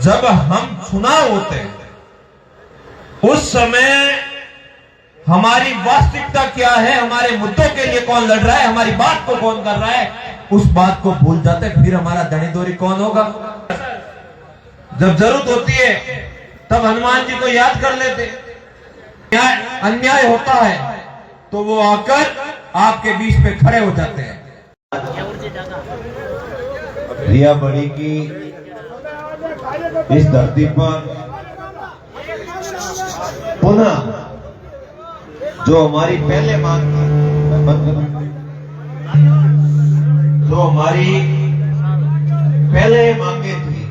जब हम चुनाव होते उस समय हमारी वास्तविकता क्या है, हमारे मुद्दों के लिए कौन लड़ रहा है, हमारी बात को कौन कर रहा है, उस बात को भूल जाते, फिर हमारा धनी दोरी कौन होगा। जब जरूरत होती है तब हनुमान जी को याद कर लेते। अन्याय होता है तो वो आकर आपके बीच पे खड़े हो जाते हैं। रिया बड़ी की इस धरती पर पुनः जो हमारी पहले मांग थी, जो हमारी पहले मांगे थी,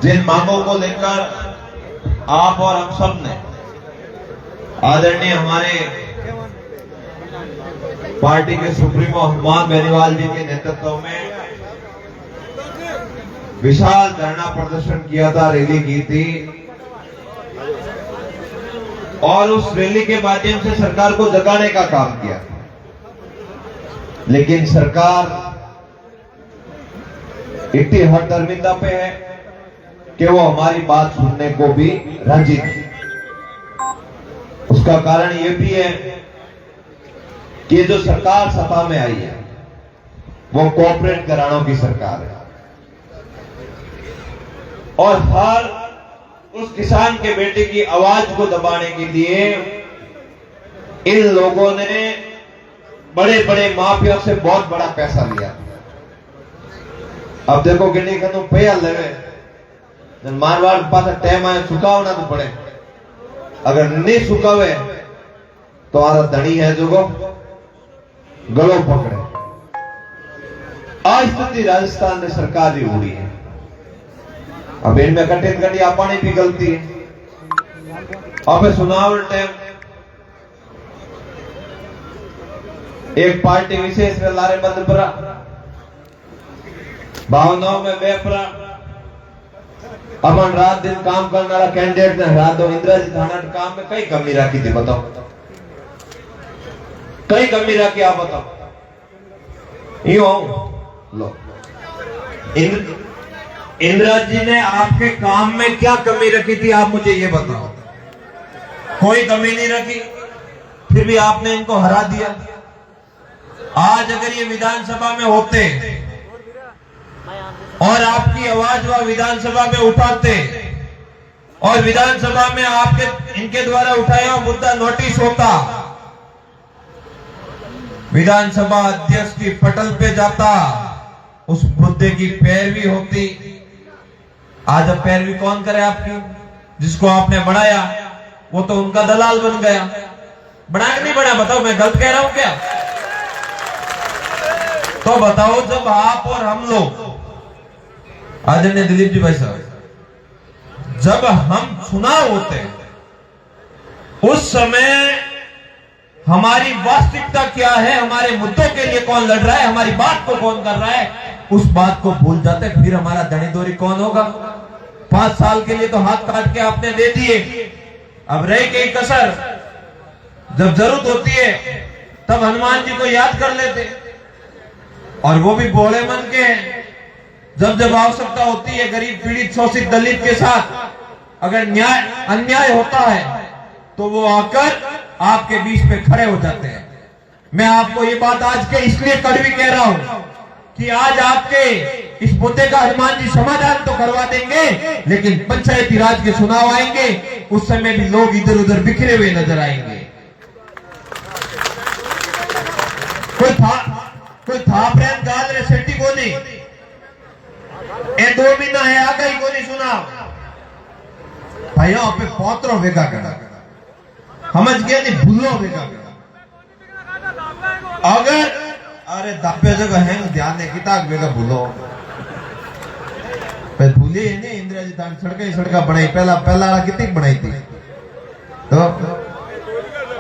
जिन मांगों को लेकर आप और हम सब ने आदरणीय हमारे पार्टी के सुप्रीमो हनुमान बेनीवाल जी के नेतृत्व में विशाल धरना प्रदर्शन किया था, रैली की थी और उस रैली के माध्यम से सरकार को जगाने का काम किया। लेकिन सरकार इतनी हरदर्मिंदा पे है कि वो हमारी बात सुनने को भी राजी नहीं। उसका कारण ये भी है कि जो सरकार सत्ता में आई है वो कॉर्पोरेट घरानों की सरकार है और हर उस किसान के बेटे की आवाज को दबाने के लिए इन लोगों ने बड़े बड़े माफिया से बहुत बड़ा पैसा लिया। अब देखो कि नहीं कहूं पैया लगे मारवाड़ पास टाइम आए सुखाव ना तो पड़े, अगर नहीं सुखावे तो आरा धनी है जो गलो पकड़े। आज स्थिति राजस्थान में सरकार भी उड़ी है। अब इनमें कठिन कटी अपनी भी गलती है। अब चुनाव टाइम एक पार्टी विशेष में लारे बंद पड़ा, भावनाओं में बेपरा, अपन रात दिन काम करने वाला कैंडिडेट ने हरा दो। इंदिरा जी थाना काम में कई कमी रखी थी, बताओ कई कमी रखी, आप बताओ। यूं लो इंदिरा जी ने आपके काम में क्या कमी रखी थी, आप मुझे ये बताओ। कोई कमी नहीं रखी, फिर भी आपने इनको हरा दिया। आज अगर ये विधानसभा में होते और आपकी आवाज वह विधानसभा में उठाते और विधानसभा में आपके इनके द्वारा उठाया हुआ मुद्दा नोटिस होता, विधानसभा अध्यक्ष की पटल पे जाता, उस मुद्दे की पैरवी होती। आज अब पैरवी कौन करे आपकी? जिसको आपने बढ़ाया वो तो उनका दलाल बन गया। बना के नहीं बना, बताओ मैं गलत कह रहा हूं क्या? तो बताओ, जब आप और हम लोग, आदरणीय दिलीप जी भाई साहब, जब हम चुनाव होते उस समय हमारी वास्तविकता क्या है, हमारे मुद्दों के लिए कौन लड़ रहा है, हमारी बात को कौन कर रहा है, उस बात को भूल जाते, फिर हमारा धनी दोरी कौन होगा। 5 साल के लिए तो हाथ काट के आपने दे दिए, अब रह गई कसर। जब जरूरत होती है तब हनुमान जी को याद कर लेते, और वो भी भोले मन के हैं। जब जब आवश्यकता होती है गरीब पीड़ित शोषित दलित के साथ अगर अन्याय होता है तो वो आकर आपके बीच पे खड़े हो जाते हैं। मैं आपको ये बात आज के इसलिए कड़वी कह रहा हूं कि आज आपके इस मुद्दे का हनुमान जी समाधान तो करवा देंगे, लेकिन पंचायती राज के चुनाव आएंगे, उस समय भी लोग इधर उधर बिखरे हुए नजर आएंगे। कोई था प्रेम गाल रे सेठी को नहीं, ए 2 महीना है आ गई को नहीं सुना भाइयों, पे पौत्रो वेगा करा समझ गया नहीं, भूलो वेगा अगर अरे दापे जगह है ध्यान ने किताब वेगा भूलो भूली नहीं। इंदिरा जी तान सड़का बनाई, पहला कितनी बनाई थी, तो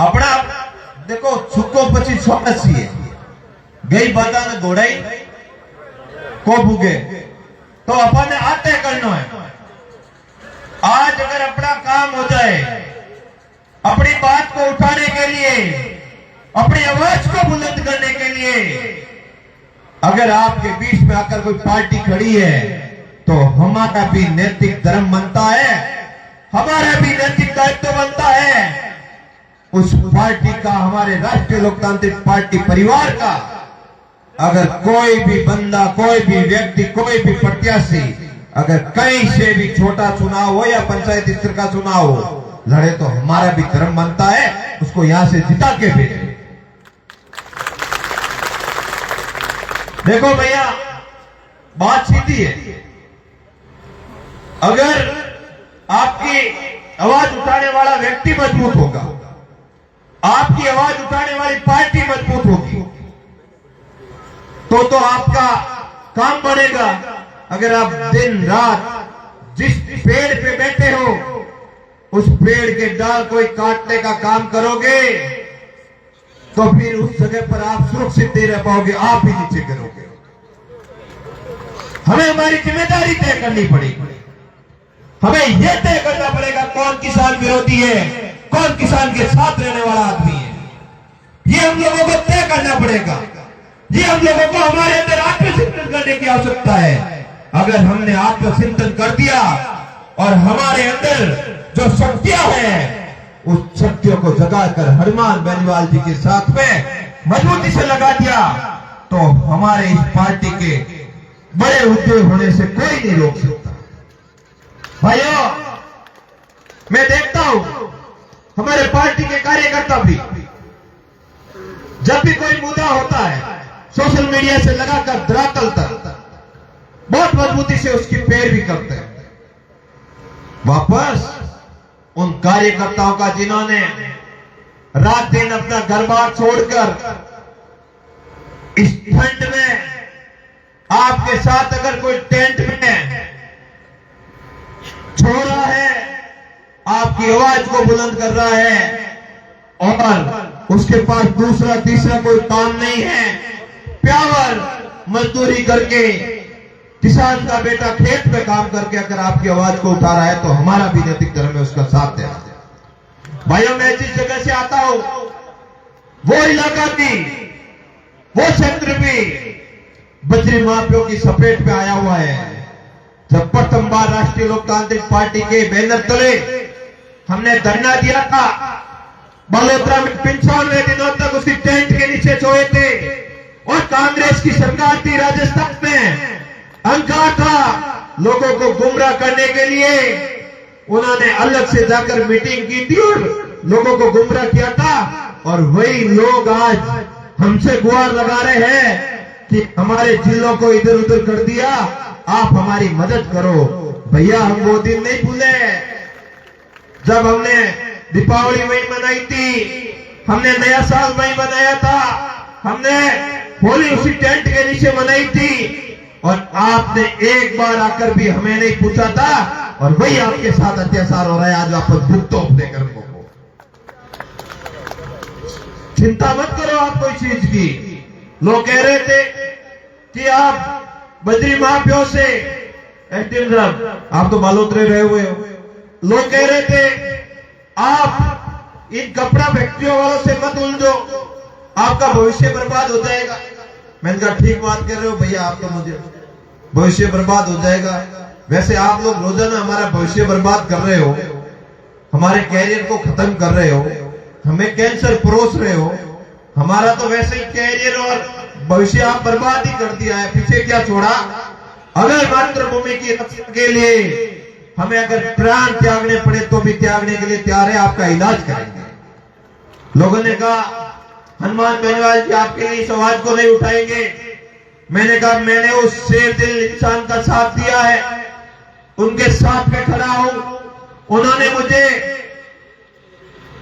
अपना देखो छुको पची छोटी है गई बाता ने घोड़ाई को भूगे, तो अपन ने आते करना है। आज अगर अपना काम हो जाए, अपनी बात को उठाने के लिए, अपनी आवाज को बुलंद करने के लिए अगर आपके बीच में आकर कोई पार्टी खड़ी है तो हमारा भी नैतिक धर्म बनता है, हमारा भी नैतिक दायित्व बनता है उस पार्टी का, हमारे राष्ट्रीय लोकतांत्रिक पार्टी परिवार का। अगर कोई भी बंदा, कोई भी व्यक्ति, कोई भी प्रत्याशी अगर कहीं से भी छोटा चुनाव हो या पंचायत स्तर का चुनाव हो लड़े तो हमारा भी धर्म बनता है उसको यहां से जिता के भेजे। देखो भैया, बात सीधी है। अगर आपकी आवाज उठाने वाला व्यक्ति मजबूत होगा, आपकी आवाज उठाने वाली पार्टी मजबूत होगी, तो आपका काम बनेगा। अगर आप दिन रात जिस पेड़ पे बैठे हो उस पेड़ के डाल कोई काटने का काम करोगे तो फिर उस जगह पर आप सुरक्षित नहीं रह पाओगे, आप ही नीचे गिरोगे। हमें हमारी जिम्मेदारी तय करनी पड़ेगी। हमें यह तय करना पड़ेगा कौन किसान विरोधी है, कौन किसान के साथ रहने वाला आदमी है। ये हम लोगों को तय करना पड़ेगा। ये हम लोगों को हमारे अंदर आत्मचिंतन करने की आवश्यकता है। अगर हमने आत्मचिंतन कर दिया और हमारे अंदर जो शक्तियां हैं उस शक्तियों को जगाकर हनुमान बेनीवाल जी के साथ में मजबूती से लगा दिया तो हमारे इस पार्टी के बड़े उद्योग होने से कोई नहीं रोक सकता। भाइयों, मैं देखता हूं हमारे पार्टी के कार्यकर्ता भी जब भी कोई मुद्दा होता है सोशल मीडिया से लगाकर धरातल तक बहुत मजबूती से उसकी पैरवी करते हैं। वापस उन कार्यकर्ताओं का जिन्होंने रात दिन अपना घर बार छोड़कर इस ठंड में आपके साथ अगर कोई टेंट में छोड़ा है, आपकी आवाज को बुलंद कर रहा है और उसके पास दूसरा तीसरा कोई काम नहीं है, प्यावर मजदूरी करके किसान का बेटा खेत में काम करके अगर आपकी आवाज को उठा रहा है तो हमारा भी नैतिक धर्म में उसका साथ देना। भाइयों, मैं जिस जगह से आता हूं वो इलाका भी, वो क्षेत्र भी बजरी माफियों की सपेट में आया हुआ है। जब प्रथम बार राष्ट्रीय लोकतांत्रिक पार्टी के बैनर तले हमने धरना दिया था, बलोत्रा में 95 दिनों तक उसी टेंट के नीचे सोए थे और कांग्रेस की सरकार थी राजस्थान में, अहंकार था लोगों को गुमराह करने के लिए। उन्होंने अलग से जाकर मीटिंग की थी और लोगों को गुमराह किया था और वही लोग आज हमसे गुहार लगा रहे हैं कि हमारे जिलों को इधर उधर कर दिया, आप हमारी मदद करो। भैया, हम वो दिन नहीं भूले जब हमने दीपावली वही मनाई थी, हमने नया साल वही मनाया था, हमने होली उसी टेंट के नीचे मनाई थी और आपने एक बार आकर भी हमें नहीं पूछा था और वही आपके साथ अत्याचार हो रहा है। आज आप भुगतो अपने कर्मों को। चिंता मत करो आप कोई चीज की। लोग कह रहे थे कि आप बजरी माफियों से, एसडीएम साहब आप तो बालोतरे रहे हुए हो, लोग कह रहे थे आप इन कपड़ा फैक्ट्रियों वालों से मत उलझो, आपका भविष्य बर्बाद हो जाएगा। मैंने कहा ठीक बात कर रहे हो भैया, आप तो मुझे भविष्य बर्बाद हो जाएगा। वैसे आप लोग रोजाना हमारा भविष्य बर्बाद कर रहे हो, हमारे कैरियर को खत्म कर रहे हो, हमें कैंसर परोस रहे हो। हमारा तो वैसे ही कैरियर और भविष्य आप बर्बाद ही कर दिया है, पीछे क्या छोड़ा। अगर मातृभूमि की रक्षा के लिए हमें अगर प्राण त्यागने पड़े तो भी त्यागने के लिए तैयार है, आपका इलाज करेंगे। लोगों ने कहा हनुमान बेनीवाल जी आपके लिए इस आवाज को नहीं उठाएंगे। मैंने कहा मैंने उस शेर दिल इंसान का साथ दिया है, उनके साथ में खड़ा हूं। उन्होंने मुझे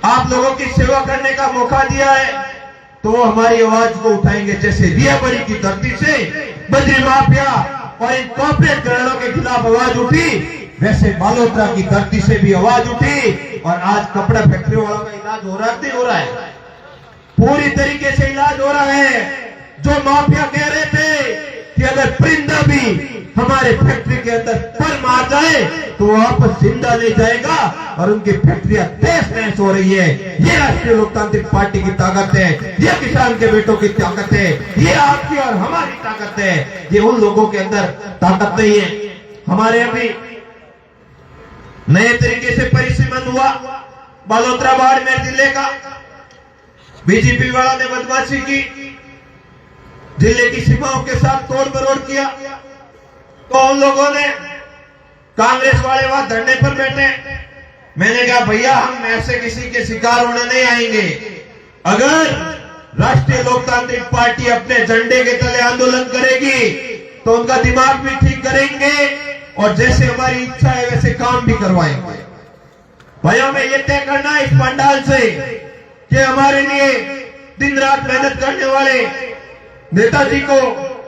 आप लोगों की सेवा करने का मौका दिया है तो वो हमारी आवाज को उठाएंगे। जैसे रियाबड़ी की धरती से बजरी माफिया और इन कॉर्पोरेट घरानों के खिलाफ आवाज उठी, वैसे बालोतरा की धरती से भी आवाज उठी और आज कपड़ा फैक्ट्री वालों का इलाज हो रहा है, नहीं हो रहा है, पूरी तरीके से इलाज हो रहा है। जो माफिया कह रहे थे कि अगर परिंदा भी हमारे फैक्ट्री के अंदर पर मार जाए तो वो वापस जिंदा नहीं जाएगा और उनकी फैक्ट्रियां तहस नहस हो रही है। ये राष्ट्रीय लोकतांत्रिक पार्टी की ताकत है, ये किसान के बेटों की ताकत है, ये आपकी और हमारी ताकत है। ये उन लोगों के अंदर ताकत नहीं है। हमारे अभी नए तरीके से परिसीमन हुआ बालोतरा बाड़मेर जिले का। बीजेपी वाला ने बदमाशी की, जिले की सीमाओं के साथ तोड़ मरोड़ किया, तो उन लोगों ने कांग्रेस वाले वहां धरने पर बैठे। मैंने कहा भैया हम ऐसे किसी के शिकार होने नहीं आएंगे। अगर राष्ट्रीय लोकतांत्रिक पार्टी अपने झंडे के तले आंदोलन करेगी तो उनका दिमाग भी ठीक करेंगे और जैसे हमारी इच्छा है वैसे काम भी करवाएंगे। भाइयों में ये तय करना है इस पंडाल से कि हमारे लिए दिन रात मेहनत करने वाले नेताजी को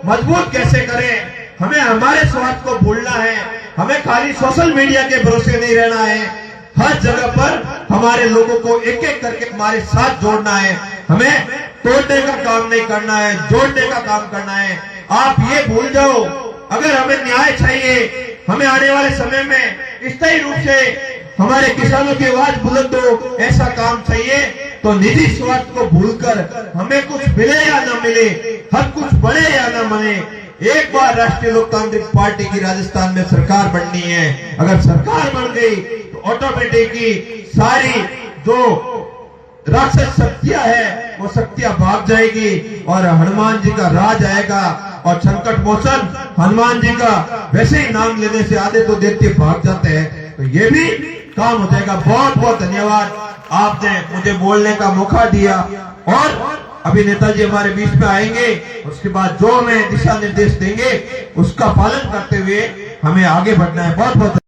मजबूत कैसे करें। हमें हमारे स्वार्थ को भूलना है, हमें खाली सोशल मीडिया के भरोसे नहीं रहना है। हर जगह पर हमारे लोगों को एक एक करके हमारे साथ जोड़ना है। हमें तोड़ने का काम नहीं करना है, जोड़ने का काम करना है। आप ये भूल जाओ, अगर हमें न्याय चाहिए, हमें आने वाले समय में स्थायी रूप से हमारे किसानों की आवाज बुलंद हो, ऐसा काम चाहिए, तो निजी स्वार्थ को भूलकर हमें कुछ मिले या न मिले, हर कुछ बढ़े या न बने, एक बार राष्ट्रीय लोकतांत्रिक पार्टी की राजस्थान में सरकार बननी है। अगर सरकार बन गई तो ऑटोमेटिकली सारी जो राक्षस शक्तियां है वो शक्तियां भाग जाएगी और हनुमान जी का राज आएगा। और संकट मोचन हनुमान जी का वैसे ही नाम लेने से आधे तो देते भाग जाते हैं, तो ये भी काम हो जाएगा। बहुत बहुत धन्यवाद, आपने मुझे बोलने का मौका दिया। और अभी नेताजी हमारे बीच में आएंगे, उसके बाद जो हमें दिशा निर्देश देंगे उसका पालन करते हुए हमें आगे बढ़ना है। बहुत बहुत